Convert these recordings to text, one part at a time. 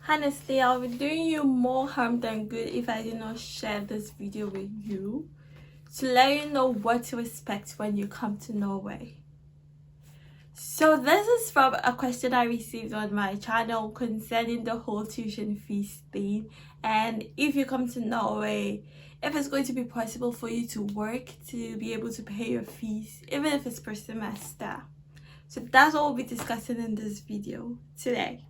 Honestly, I'll be doing you more harm than good if I did not share this video with you to let you know what to expect when you come to Norway. So this is from a question I received on my channel concerning the whole tuition fees thing, and if you come to Norway, if it's going to be possible for you to work to be able to pay your fees, even if it's per semester. So that's what we'll be discussing in this video today.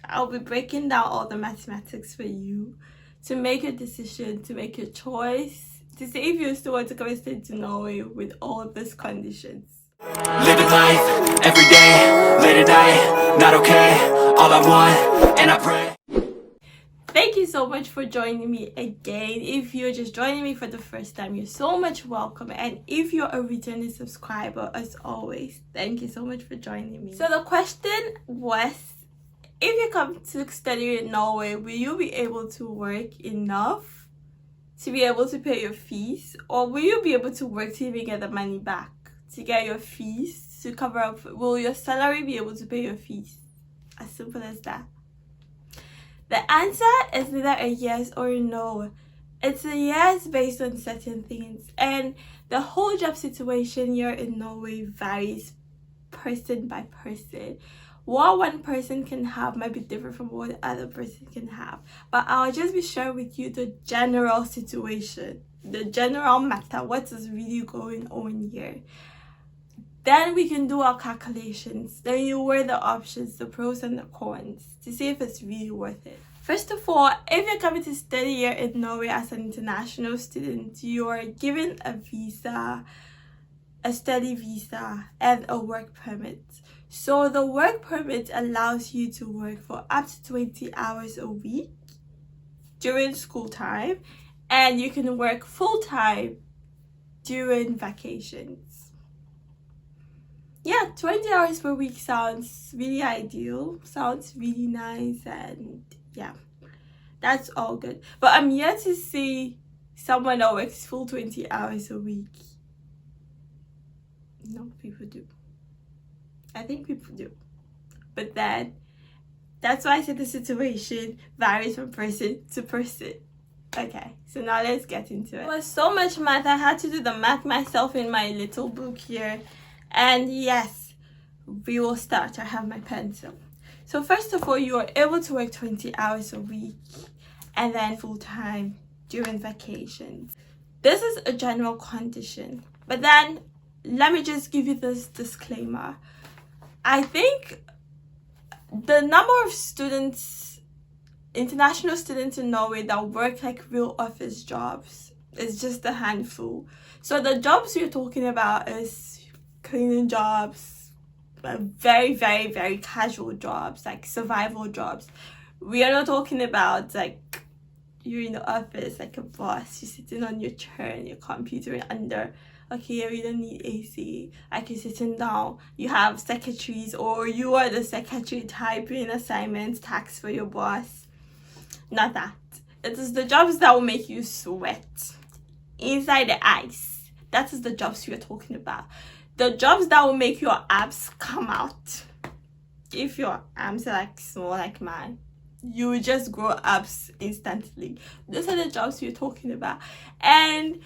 I'll be breaking down all the mathematics for you to make your decision, to make your choice, to see if you still want to come and stay to Norway with all these conditions. Living life, every day, late at night, not okay, all I want, and I pray. Thank you so much for joining me again. If you're just joining me for the first time, you're so much welcome. And if you're a returning subscriber, as always, thank you so much for joining me. So the question was, if you come to study in Norway, will you be able to work enough to be able to pay your fees? Or will you be able to work to even get the money back? To get your fees to cover up? Will your salary be able to pay your fees? As simple as that. The answer is neither a yes or a no. It's a yes based on certain things. And the whole job situation here in Norway varies person by person. What one person can have might be different from what the other person can have. But I'll just be sharing with you the general situation, the general matter, what is really going on here. Then we can do our calculations. Then you weigh the options, the pros and the cons, to see if it's really worth it. First of all, if you're coming to study here in Norway as an international student, you are given a visa, a study visa, and a work permit. So the work permit allows you to work for up to 20 hours a week during school time, and you can work full-time during vacations. Yeah, 20 hours per week sounds really ideal, sounds really nice, and yeah, that's all good. But I'm yet to see someone that works full 20 hours a week. No, people do. I think people do. But then, that's why I said the situation varies from person to person. Okay, so now let's get into it. It was so much math, I had to do the math myself in my little book here. And yes, we will start. I have my pencil. So first of all, you are able to work 20 hours a week and then full-time during vacations. This is a general condition. But then, let me just give you this disclaimer. I think the number of students, international students in Norway that work like real office jobs is just a handful. So the jobs we're talking about is cleaning jobs, very, very, very casual jobs, like survival jobs. We are not talking about like you're in the office like a boss, you're sitting on your chair and your computer under. Okay, you don't need AC. Like you're sitting down, you have secretaries, or you are the secretary typing assignments, tasks for your boss. Not that. It is the jobs that will make you sweat inside the ice. That is the jobs we are talking about. The jobs that will make your abs come out. If your arms are like small like mine, you will just grow abs instantly. Those are the jobs we're talking about. And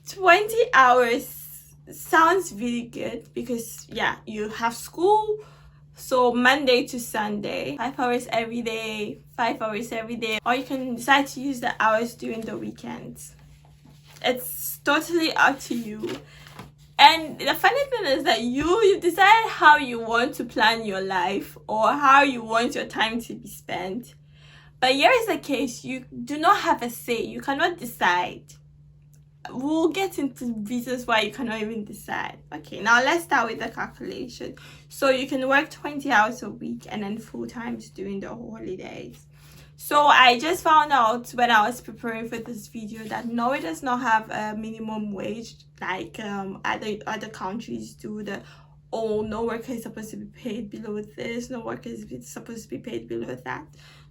20 hours sounds really good because yeah, you have school, so Monday to Sunday, 5 hours every day, 5 hours every day, or you can decide to use the hours during the weekends. It's totally up to you. And the funny thing is that you decide how you want to plan your life or how you want your time to be spent. But here is the case, you do not have a say, you cannot decide. We'll get into reasons why you cannot even decide. Okay, now let's start with the calculation. So you can work 20 hours a week and then full time during the holidays. So I just found out when I was preparing for this video that Norway does not have a minimum wage like other countries do. No worker is supposed to be paid below this, no worker is supposed to be paid below that.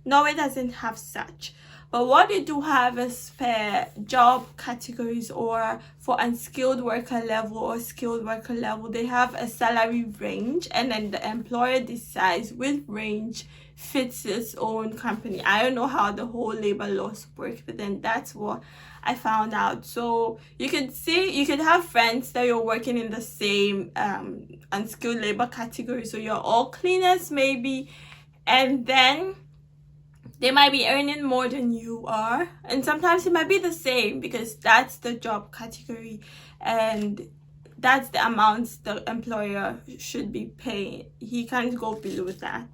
Norway doesn't have such. But what they do have is per job categories, or for unskilled worker level or skilled worker level, they have a salary range, and then the employer decides which range fits its own company. I don't know how the whole labor laws work, but then that's what I found out. So you could have friends that you're working in the same unskilled labor category, so you're all cleaners maybe, and then they might be earning more than you are, and sometimes it might be the same because that's the job category and that's the amount the employer should be paying. He can't go below that,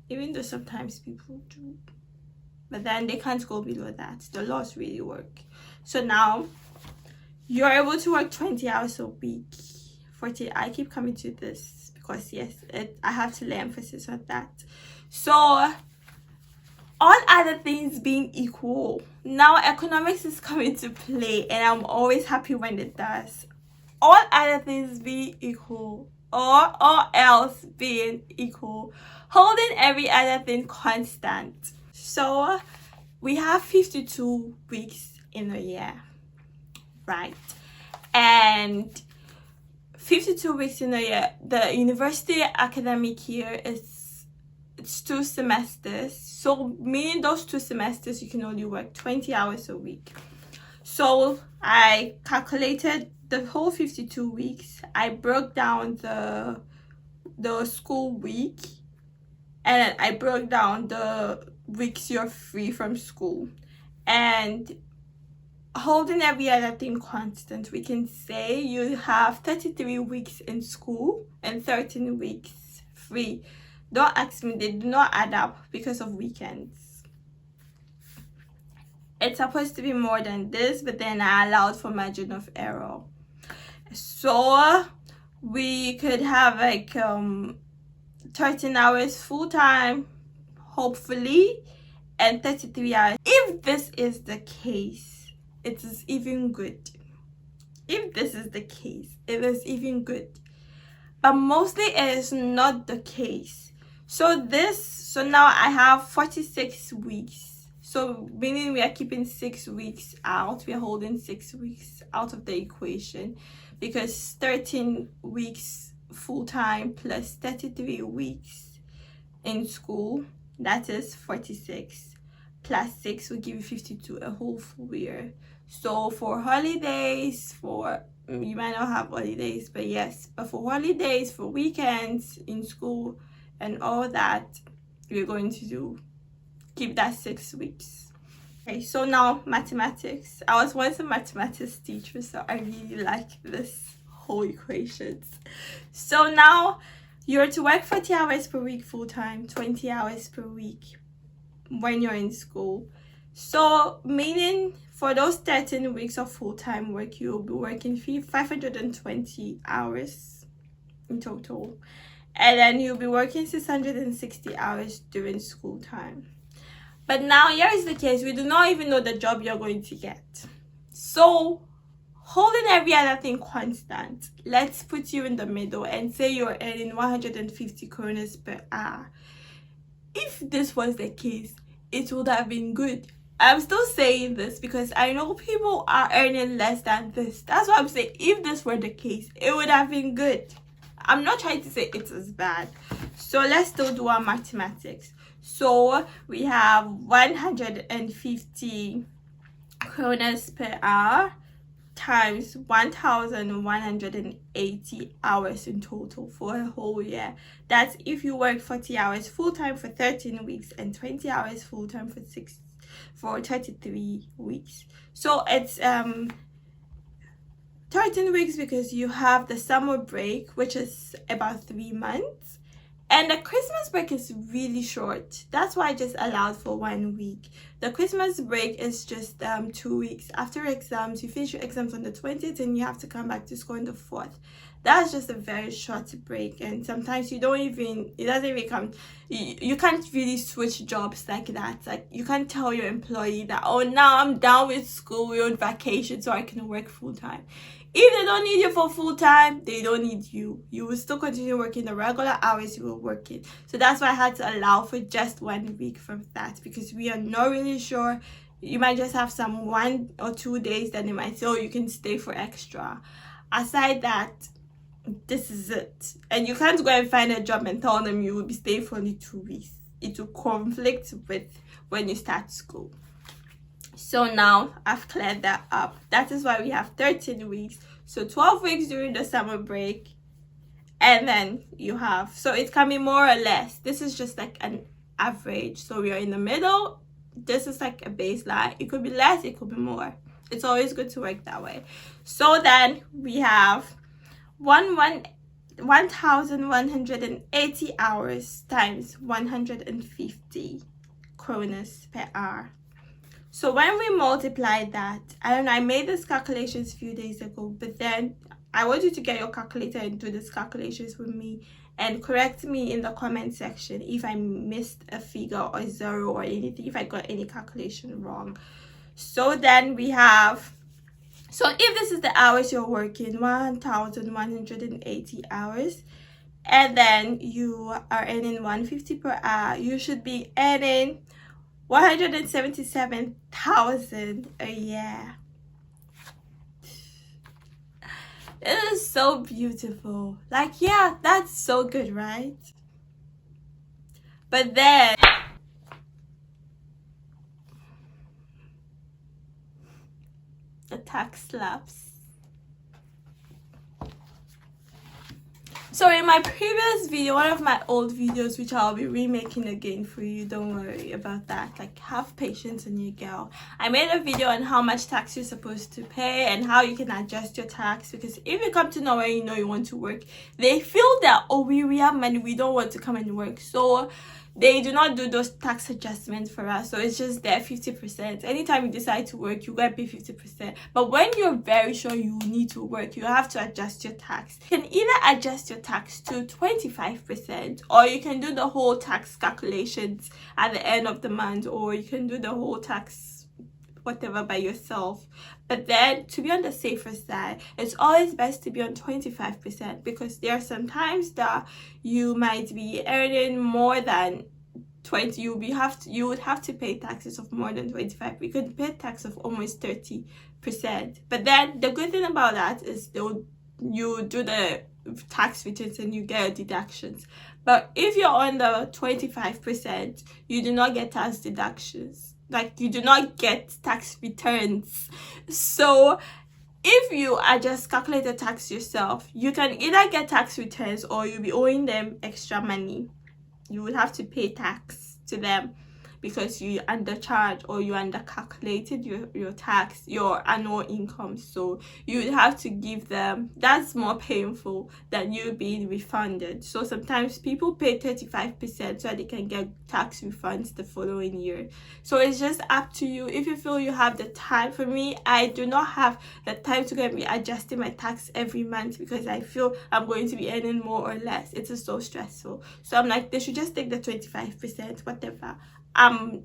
even though sometimes people do, but then they can't go below that. The laws really work. So now you're able to work 20 hours a week. 40. I keep coming to this because yes, I have to lay emphasis on that. So all other things being equal, now economics is coming to play, and I'm always happy when it does. All other things being equal, or else being equal, holding every other thing constant. So we have 52 weeks in a year, right? And 52 weeks in a year, the university academic year it's 2 semesters. So meaning those 2 semesters you can only work 20 hours a week. So I calculated the whole 52 weeks. I broke down the school week, and I broke down the weeks you're free from school, and holding every other thing constant, we can say you have 33 weeks in school and 13 weeks free. Don't ask me, they do not add up because of weekends. It's supposed to be more than this, but then I allowed for margin of error. So we could have like 13 hours full-time, hopefully, and 33 hours. If this is the case, it is even good. If this is the case, it is even good. But mostly it is not the case. So now I have 46 weeks. So meaning we are keeping 6 weeks out. We are holding 6 weeks out of the equation, because 13 weeks full-time plus 33 weeks in school, that is 46, plus 6 will give you 52, a whole full year. So for holidays, you might not have holidays, but yes, but for holidays, for weekends in school and all that, we're going to keep that 6 weeks. Okay, so now mathematics. I was once a mathematics teacher, so I really like this whole equations. So now you're to work 40 hours per week full-time, 20 hours per week when you're in school. So meaning for those 13 weeks of full-time work, you'll be working 520 hours in total. And then you'll be working 660 hours during school time. But now here is the case, we do not even know the job you're going to get. So holding every other thing constant, let's put you in the middle and say you're earning 150 kronas per hour. If this was the case, it would have been good. I'm still saying this because I know people are earning less than this. That's why I'm saying if this were the case, it would have been good. I'm not trying to say it is bad. So let's still do our mathematics. So we have 150 kronas per hour times 1,180 hours in total for a whole year. That's if you work 40 hours full-time for 13 weeks and 20 hours full-time for 33 weeks. So it's 13 weeks because you have the summer break, which is about 3 months, and the Christmas break is really short. That's why I just allowed for 1 week. The Christmas break is just 2 weeks. After exams, you finish your exams on the 20th and you have to come back to school on the 4th. That's just a very short break, and sometimes it doesn't even come, you can't really switch jobs like that. Like you can't tell your employee that, oh, now I'm done with school, we're on vacation, so I can work full-time. If they don't need you for full time, they don't need you. You will still continue working the regular hours you were working. So that's why I had to allow for just 1 week from that, because we are not really sure. You might just have some 1 or 2 days that they might say, oh, you can stay for extra. Aside that, this is it. And you can't go and find a job and tell them you will be staying for only 2 weeks. It will conflict with when you start school. So now I've cleared that up. That is why we have 13 weeks. So 12 weeks during the summer break. And then you have, so it can be more or less. This is just like an average. So we are in the middle. This is like a baseline. It could be less, it could be more. It's always good to work that way. So then we have 1,180 hours times 150 kronas per hour. So when we multiply that, I don't know, I made this calculations a few days ago, but then I want you to get your calculator and do these calculations with me and correct me in the comment section if I missed a figure or zero or anything, if I got any calculation wrong. So then we have, so if this is the hours you're working, 1,180 hours, and then you are earning 150 per hour, you should be earning 177,000 a year. It is so beautiful. Like, yeah, that's so good, right? But then the tax slaps. So in my previous video, one of my old videos, which I'll be remaking again for you, don't worry about that, like, have patience on your girl, I made a video on how much tax you're supposed to pay and how you can adjust your tax, because if you come to Norway, you know you want to work, they feel that, oh, we have money, we don't want to come and work, so they do not do those tax adjustments for us. So it's just there 50%. Anytime you decide to work, you gotta pay 50%. But when you're very sure you need to work, you have to adjust your tax. You can either adjust your tax to 25%, or you can do the whole tax calculations at the end of the month, or you can do the whole tax whatever by yourself. But then, to be on the safer side, it's always best to be on 25%, because there are some times that you might be earning more than 20. You would have to pay taxes of more than 25. You could pay tax of almost 30%. But then the good thing about that is you do the tax returns and you get deductions. But if you're on the 25%, you do not get tax deductions. Like, you do not get tax returns. So if you just calculate the tax yourself, you can either get tax returns or you'll be owing them extra money. You would have to pay tax to them because you undercharged or you undercalculated your tax, your annual income. So you would have to give them, that's more painful than you being refunded. So sometimes people pay 35% so that they can get tax refunds the following year. So it's just up to you. If you feel you have the time, for me, I do not have the time to go and be adjusting my tax every month because I feel I'm going to be earning more or less. It is so stressful. So I'm like, they should just take the 25%, whatever. I'm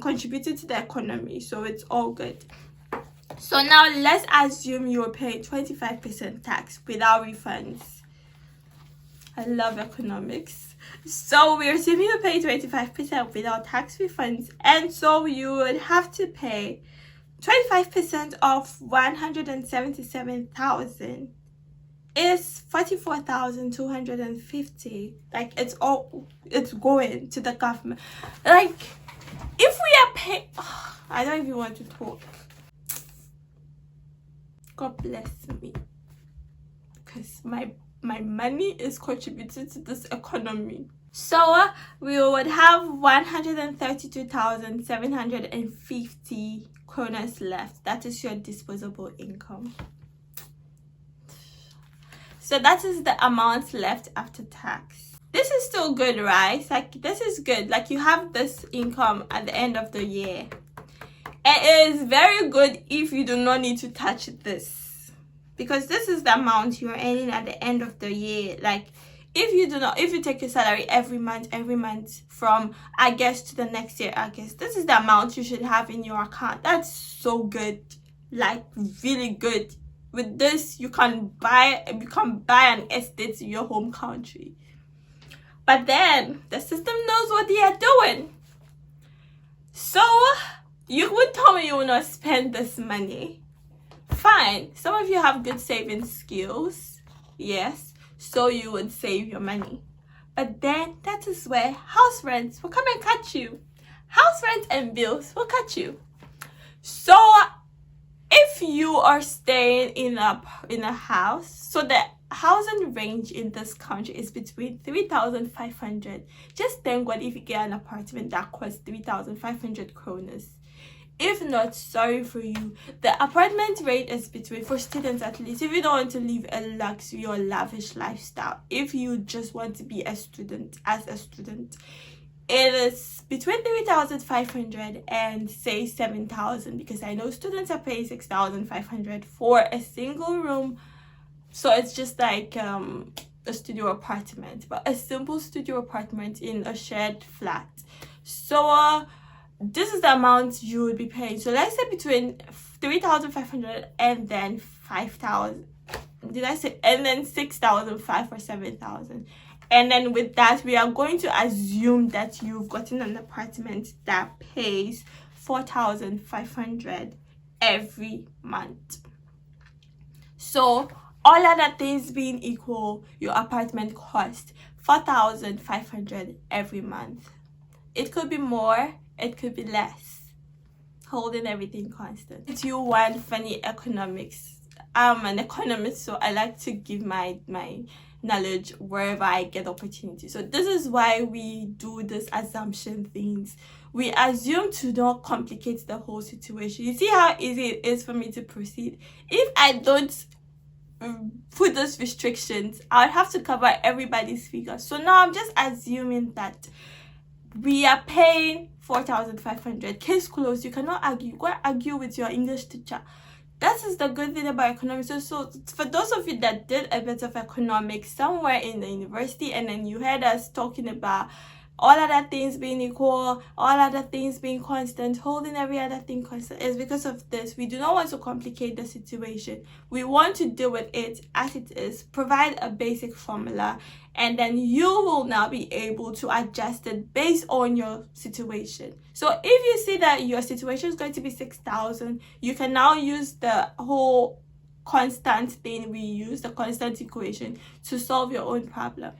contributing to the economy, so it's all good. So now let's assume you're paying 25% tax without refunds. I love economics. So we're assuming you pay 25% without tax refunds, and so you would have to pay 25% of 177,000 is 44,250. Like, it's going to the government. Like, if we are paying, I don't even want to talk. God bless me, because my money is contributing to this economy. So we would have 132,750 kronas left. That is your disposable income. So that is the amount left after tax. This is still good, right? Like, this is good. Like, you have this income at the end of the year. It is very good if you do not need to touch this, because this is the amount you're earning at the end of the year. Like, if you take your salary every month from August to the next year August, this is the amount you should have in your account. That's so good, like really good. With this, you can buy an estate in your home country. But then the system knows what they are doing. So you would tell me you will not spend this money. Fine. Some of you have good saving skills. Yes. So you would save your money. But then that is where house rents will come and catch you. House rent and bills will catch you. So if you are staying in a house, so the housing range in this country is between 3,500. Just thank God if you get an apartment that costs 3,500 kroners. If not, sorry for you. The apartment rate is between, for students at least, if you don't want to live a luxury or lavish lifestyle, if you just want to be a student, it is between 3,500 and say 7,000, because I know students are paying 6,500 for a single room. So it's just like a studio apartment, but a simple studio apartment in a shared flat. So this is the amount you would be paying. So let's say between 3,500 and then 5,000. Did I say? And then 6,500 or 7,000. And then with that, we are going to assume that you've gotten an apartment that pays 4,500 every month. So all other things being equal, your apartment costs 4,500 every month. It could be more, it could be less, holding everything constant. If you want funny economics, I'm an economist, so I like to give my knowledge wherever I get opportunity. So this is why we do this assumption things. We assume to not complicate the whole situation. You see how easy it is for me to proceed? If I don't put those restrictions, I would have to cover everybody's figures. So now I'm just assuming that we are paying 4,500. Case closed. You cannot argue. Go argue with your English teacher. That is the good thing about economics. So for those of you that did a bit of economics somewhere in the university, and then you heard us talking about all other things being equal, all other things being constant, holding every other thing constant, is because of this. We do not want to complicate the situation. We want to deal with it as it is, provide a basic formula, and then you will now be able to adjust it based on your situation. So if you see that your situation is going to be 6,000, you can now use the whole constant thing we use, the constant equation, to solve your own problem.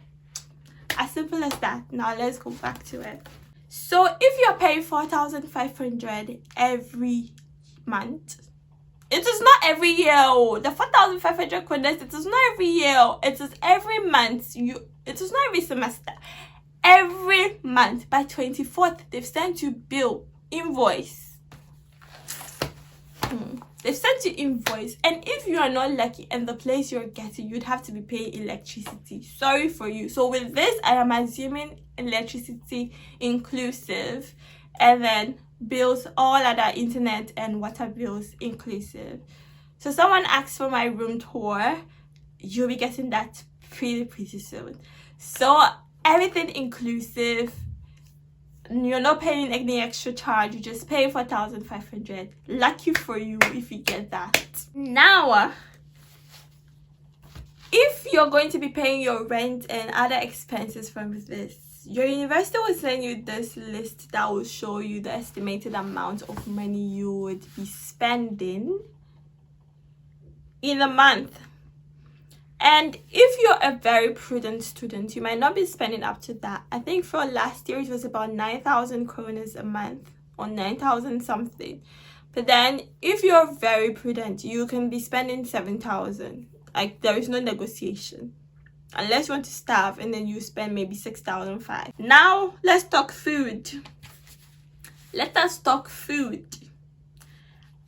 As simple as that. Now let's go back to it. So if you're paying 4,500 every month, it is not every year. The 4,500 kroner, it is not every year. It is every month. It is not every semester. Every month by 24th, they've sent you bill, invoice. They've sent you invoice, and if you are not lucky and the place you're getting, you'd have to be paying electricity. Sorry for you. So with this, I am assuming electricity inclusive, and then bills, all other internet and water bills inclusive. So someone asks for my room tour, you'll be getting that pretty soon. So everything inclusive. You're not paying any extra charge. You just pay 4,500. Lucky for you if you get that. Now, if you're going to be paying your rent and other expenses from this, your university will send you this list that will show you the estimated amount of money you would be spending in a month. And if you're a very prudent student, you might not be spending up to that. I think for last year, it was about 9,000 kroners a month, or 9,000 something. But then if you're very prudent, you can be spending 7,000. Like, there is no negotiation. Unless you want to starve, and then you spend maybe 6,500. Now, let's talk food. Let us talk food.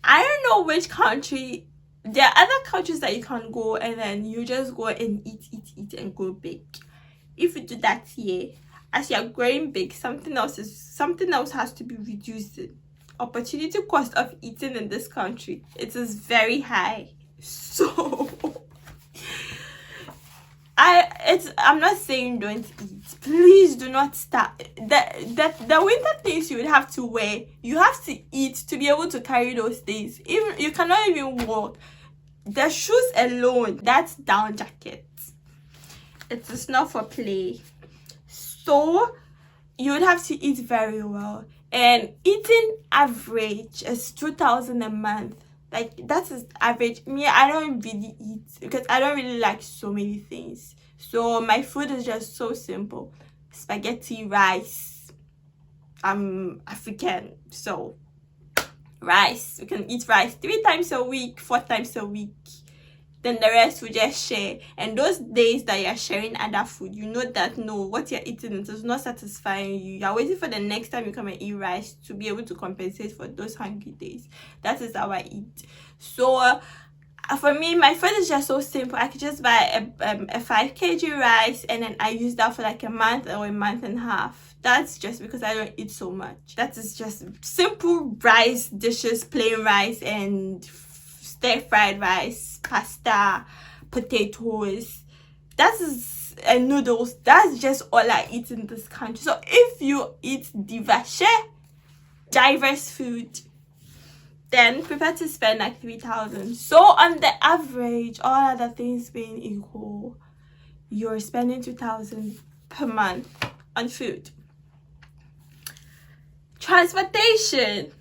I don't know which country. There are other countries that you can go and then you just go and eat and go big. If you do that here, as you're growing big, something else has to be reduced. Opportunity cost of eating in this country, it is very high. So I'm not saying don't eat. Please do not start. The winter things you would have to wear, you have to eat to be able to carry those things. Even you cannot even walk. The shoes alone, that's down jacket. It's not for play. So you would have to eat very well. And eating average is 2,000 a month. Like, that is average. Me, I don't really eat because I don't really like so many things. So my food is just so simple. Spaghetti, rice. I'm African, so rice. We can eat rice 3 times a week, 4 times a week. Then the rest we just share. And those days that you're sharing other food, you know that no, what you're eating is not satisfying you. You're waiting for the next time you come and eat rice to be able to compensate for those hungry days. That is how I eat. So for me, my food is just so simple. I could just buy a 5 kg rice, and then I use that for like a month or a month and a half. That's just because I don't eat so much. That is just simple rice dishes, plain rice and stir-fried rice, pasta, potatoes. That is and noodles. That's just all I eat in this country. So if you eat diverse food, then prepare to spend like 3,000. So on the average, all other things being equal, you're spending 2,000 per month on food. Transportation.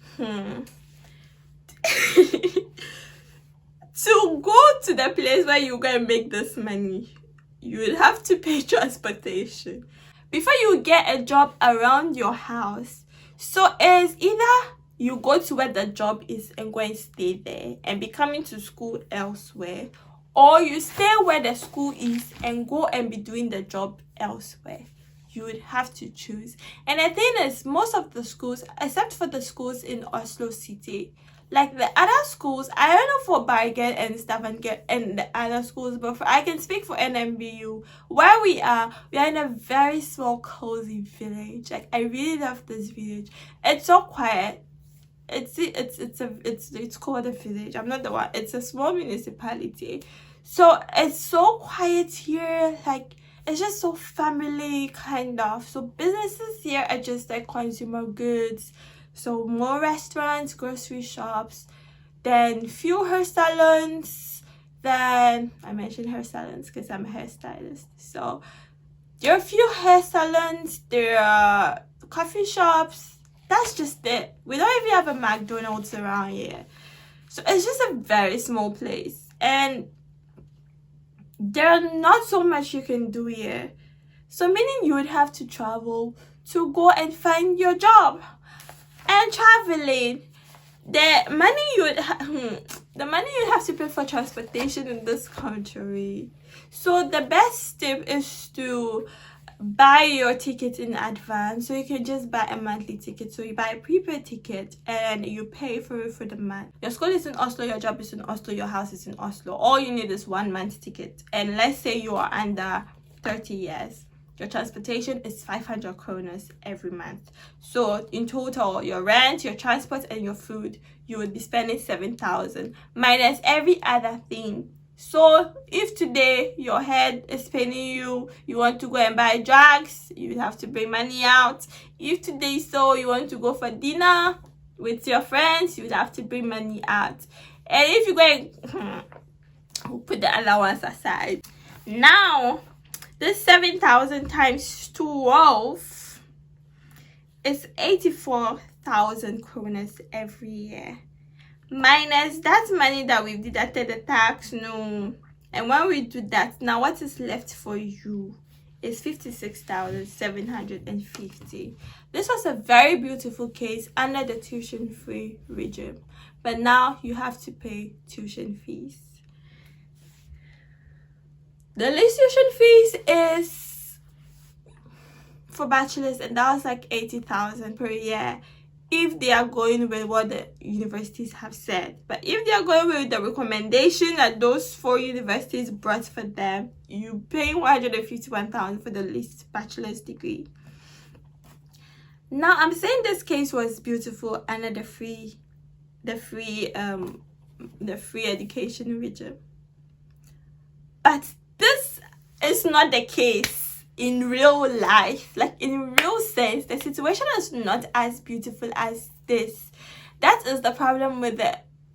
To go to the place where you're going to make this money, you will have to pay transportation before you get a job around your house. So it's either you go to where the job is and go and stay there and be coming to school elsewhere, or you stay where the school is and go and be doing the job elsewhere. You would have to choose. And the thing is, most of the schools, except for the schools in Oslo City, like the other schools, I don't know for Bergen and Stavanger and the other schools, but I can speak for NMBU. Where we are in a very small, cozy village. Like, I really love this village. It's so quiet. It's called a village. I'm not the one. It's a small municipality. So it's so quiet here. Like, it's just so family kind of. So businesses here are just like consumer goods. So more restaurants, grocery shops, then few hair salons. Then I mentioned hair salons because I'm a hairstylist. So there are a few hair salons, there are coffee shops. That's just it. We don't even have a McDonald's around here. So it's just a very small place. And there's not so much you can do here. So meaning you would have to travel to go and find your job. And traveling, the money you'd have to pay for transportation in this country. So the best tip is to buy your ticket in advance. So you can just buy a monthly ticket. So you buy a prepaid ticket and you pay for it for the month. Your school is in Oslo, your job is in Oslo, your house is in Oslo. All you need is 1 month ticket. And let's say you are under 30 years. Your transportation is 500 kroners every month. So in total, your rent, your transport, and your food, you would be spending 7,000 minus every other thing. So if today your head is paining you, you want to go and buy drugs, you would have to bring money out. If today you want to go for dinner with your friends, you would have to bring money out. And if you go and we'll put the allowance aside. Now, this 7,000 times 12 is 84,000 kroners every year. Minus that money that we've deducted the tax, no. And when we do that, now what is left for you is 56,750. This was a very beautiful case under the tuition-free regime. But now you have to pay tuition fees. The least tuition fees is for bachelors, and that was like 80,000 per year if they are going with what the universities have said. But if they are going with the recommendation that those 4 universities brought for them, you pay 151,000 for the least bachelor's degree. Now I'm saying this case was beautiful under the free education regime, but this is not the case in real life. Like, in real sense, the situation is not as beautiful as this. That is the problem with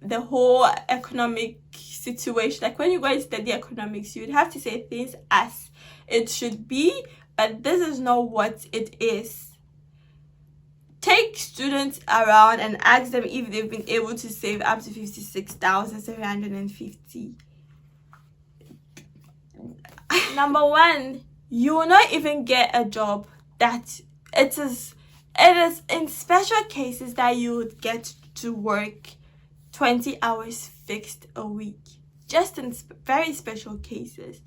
the whole economic situation, like when you go and study economics, you'd have to say things as it should be, but this is not what it is. Take students around and ask them if they've been able to save up to 56,750. Number one, you will not even get a job that it is in special cases that you would get to work 20 hours fixed a week, just in very special cases.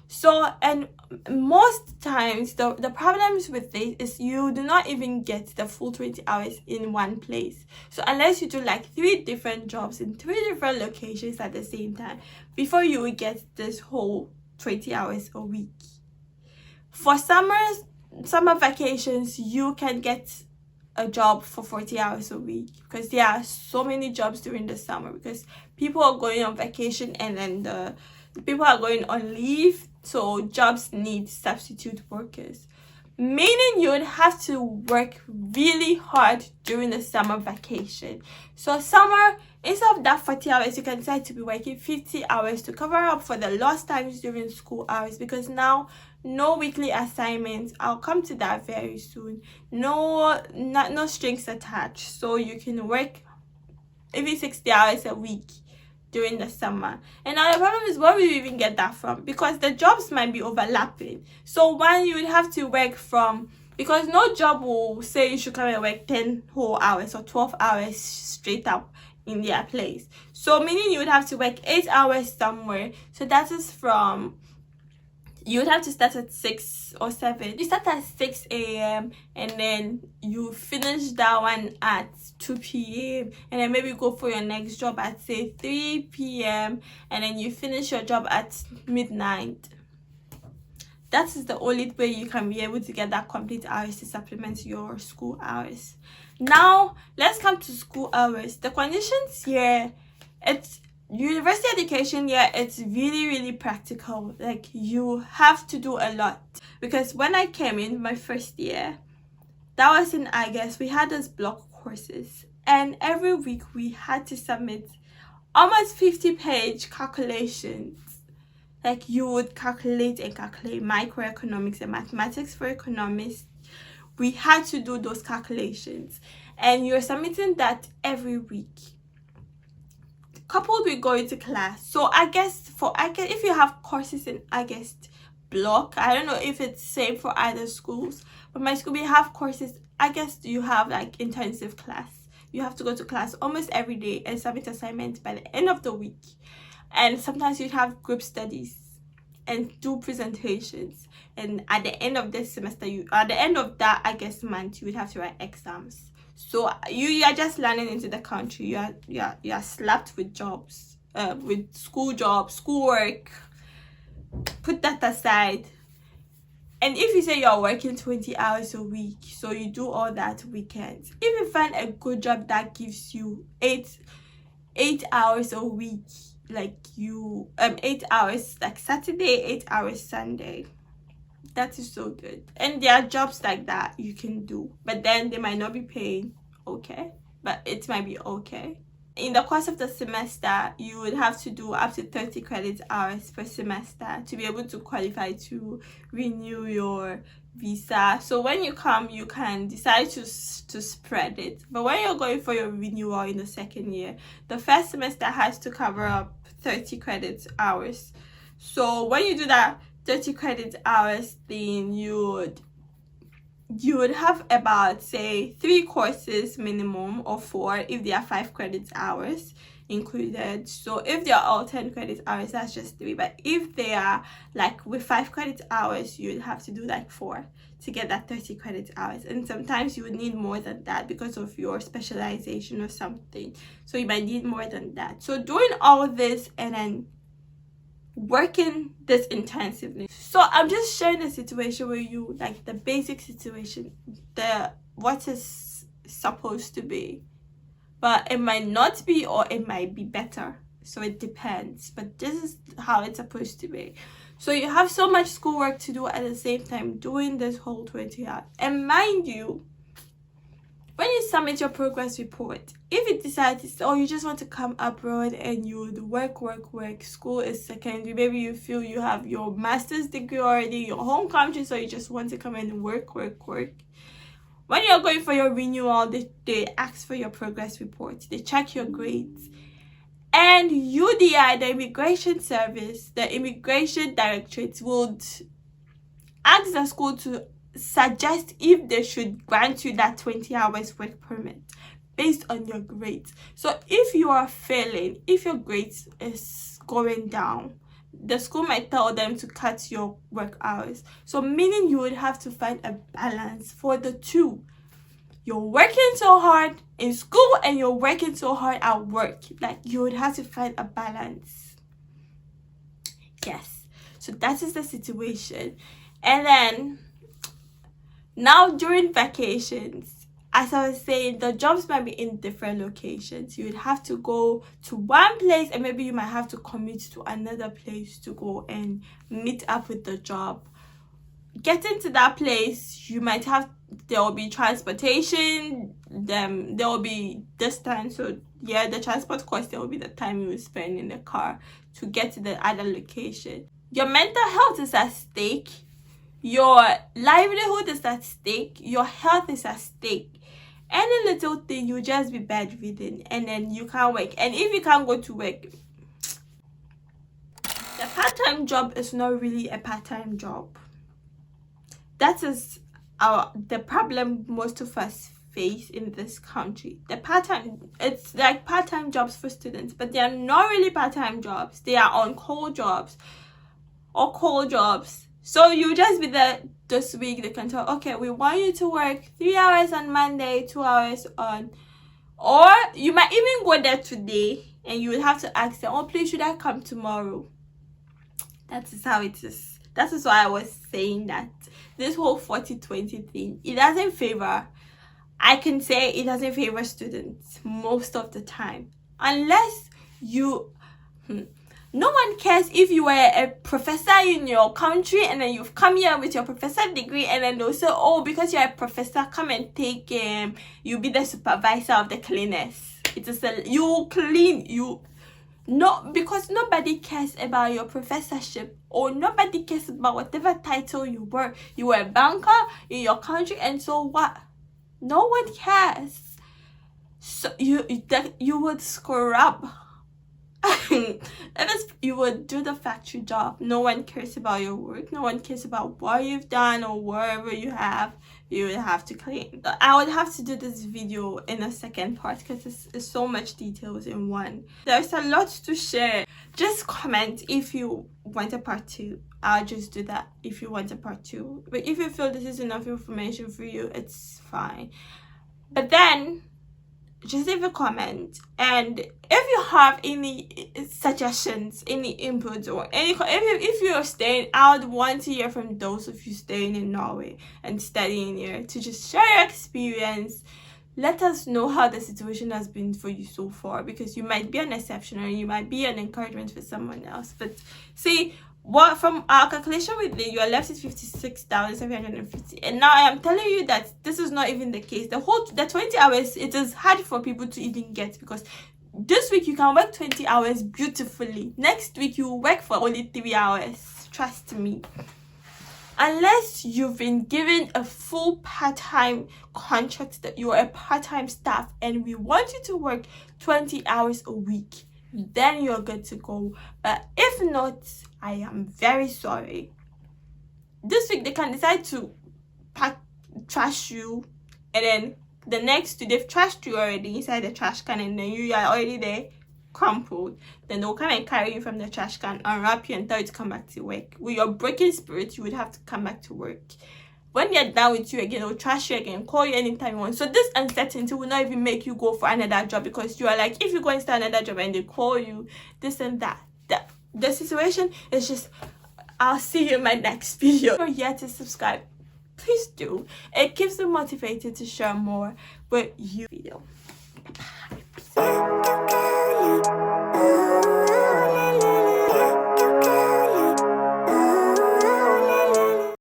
So, and most times the problems with this is you do not even get the full 20 hours in one place. So unless you do like 3 different jobs in 3 different locations at the same time before you will get this whole 20 hours a week. For summer vacations, you can get a job for 40 hours a week because there are so many jobs during the summer because people are going on vacation and then the people are going on leave, so jobs need substitute workers, meaning you would have to work really hard during the summer vacation. So summer, instead of that 40 hours, you can decide to be working 50 hours to cover up for the lost times during school hours, because now no weekly assignments. I'll come to that very soon. No strings attached, so you can work even 60 hours a week during the summer. And now the problem is, where will you even get that from? Because the jobs might be overlapping. So one, you would have to work from, because no job will say you should come and work 10 whole hours or 12 hours straight up in their place. So meaning you would have to work 8 hours somewhere. So that is from, you would have to start at 6 or 7. You start at 6 a.m. and then you finish that one at 2 p.m. and then maybe go for your next job at say 3 p.m. and then you finish your job at midnight. That is the only way you can be able to get that complete hours to supplement your school hours. Now let's come to school hours. The conditions here, it's university education, it's really practical. Like, you have to do a lot, because when I came in my first year, that was in August, we had those block courses, and every week we had to submit almost 50-page calculations. Like, you would calculate microeconomics and mathematics for economists. We had to do those calculations, and you're submitting that every week, coupled with going to class. So I guess if you have courses in August block, I don't know if it's same for other schools, but my school, we have courses. I guess you have like intensive class. You have to go to class almost every day and submit assignments by the end of the week. And sometimes you have group studies and do presentations. And at the end of this semester, at the end of that August month, you would have to write exams. So you are just learning into the country. You are slapped with jobs, with school jobs, schoolwork. Put that aside. And if you say you're working 20 hours a week, so you do all that weekends. If you find a good job that gives you 8 hours a week, like 8 hours like Saturday, 8 hours Sunday, that is so good. And there are jobs like that you can do, but then they might not be paying okay, but it might be okay. In the course of the semester, you would have to do up to 30 credit hours per semester to be able to qualify to renew your visa. So when you come, you can decide to spread it. But when you're going for your renewal in the second year, the first semester has to cover up 30 credit hours. So when you do that 30 credit hours, then you would have about, say, 3 courses minimum, or 4 if there are 5 credit hours included. So if they are all 10 credit hours, that's just 3. But if they are like with 5 credit hours, you would have to do like 4 to get that 30 credit hours. And sometimes you would need more than that because of your specialization or something. So you might need more than that. So doing all this and then working this intensively. So I'm just sharing the situation where you, like, the basic situation, what is supposed to be, but it might not be, or it might be better. So it depends, but this is how it's supposed to be. So you have so much schoolwork to do at the same time doing this whole 20 hours. And mind you, when you submit your progress report, if it decides, oh, you just want to come abroad and you would work, school is secondary, maybe you feel you have your master's degree already, your home country, so you just want to come and work. When you're going for your renewal, they ask for your progress report, they check your grades. And UDI, the Immigration Service, the Immigration Directorate, would ask the school to suggest if they should grant you that 20 hours work permit based on your grades. So if you are failing, if your grades is going down, the school might tell them to cut your work hours. So meaning you would have to find a balance for the two. You're working so hard in school and you're working so hard at work. Like, you would have to find a balance. Yes. So that is the situation. And then, now during vacations, as I was saying, the jobs might be in different locations. You would have to go to one place and maybe you might have to commute to another place to go and meet up with the job. Getting to that place, you might have, there will be transportation, there will be distance. So yeah, the transport cost, there will be the time you will spend in the car to get to the other location. Your mental health is at stake. Your livelihood is at stake. Your health is at stake. Any little thing, you just be bedridden and then you can't work. And if you can't go to work, the part-time job is not really a part-time job. That is the problem most of us face in this country. The part-time, it's like part-time jobs for students, but they are not really part-time jobs. They are on call jobs or call jobs. So you just be there this week. They can tell, okay, we want you to work 3 hours on Monday, 2 hours on, or you might even go there today and you will have to ask them, oh, please, should I come tomorrow? That is how it is. That is why I was saying that this whole 40-20 thing, it doesn't favor, I can say it doesn't favor students most of the time. Unless you, no one cares if you were a professor in your country and then you've come here with your professor degree and then they'll say, oh, because you're a professor, come and take, you be the supervisor of the cleaners. It is you clean, you... No, because nobody cares about your professorship or nobody cares about whatever title you were. You were a banker in your country and so what? No one cares. So you would scrub. You would do the factory job. No one cares about your work. No one cares about what you've done or wherever you have. You would have to clean. I would have to do this video in a second part because it's so much details in one. There's a lot to share. Just comment if you want a part 2. I'll just do that if you want a part 2. But if you feel this is enough information for you, it's fine. But then just leave a comment, and if you have any suggestions, any inputs, or any, if you're staying, I would want to hear from those of you staying in Norway and studying here to just share your experience. Let us know how the situation has been for you so far, because you might be an exception or you might be an encouragement for someone else. But see, what from our calculation with you are left is 56,750, and now I am telling you that this is not even the case. The 20 hours, it is hard for people to even get, because this week you can work 20 hours beautifully. Next week you will work for only 3 hours. Trust me. Unless you've been given a full part-time contract that you are a part-time staff and we want you to work 20 hours a week, then you're good to go. But if not, I am very sorry. This week they can decide to trash you, and then the next day they've trashed you already inside the trash can, and then you are already there crumpled. Then they'll come and carry you from the trash can, unwrap you and tell you to come back to work. With your broken spirit, you would have to come back to work. When they're done with you again, they'll trash you again, call you anytime you want. So this uncertainty will not even make you go for another job, because you are like, if you go and start another job and they call you, this and that. The situation is just, I'll see you in my next video. If you're yet to subscribe, please do. It keeps me motivated to share more with you.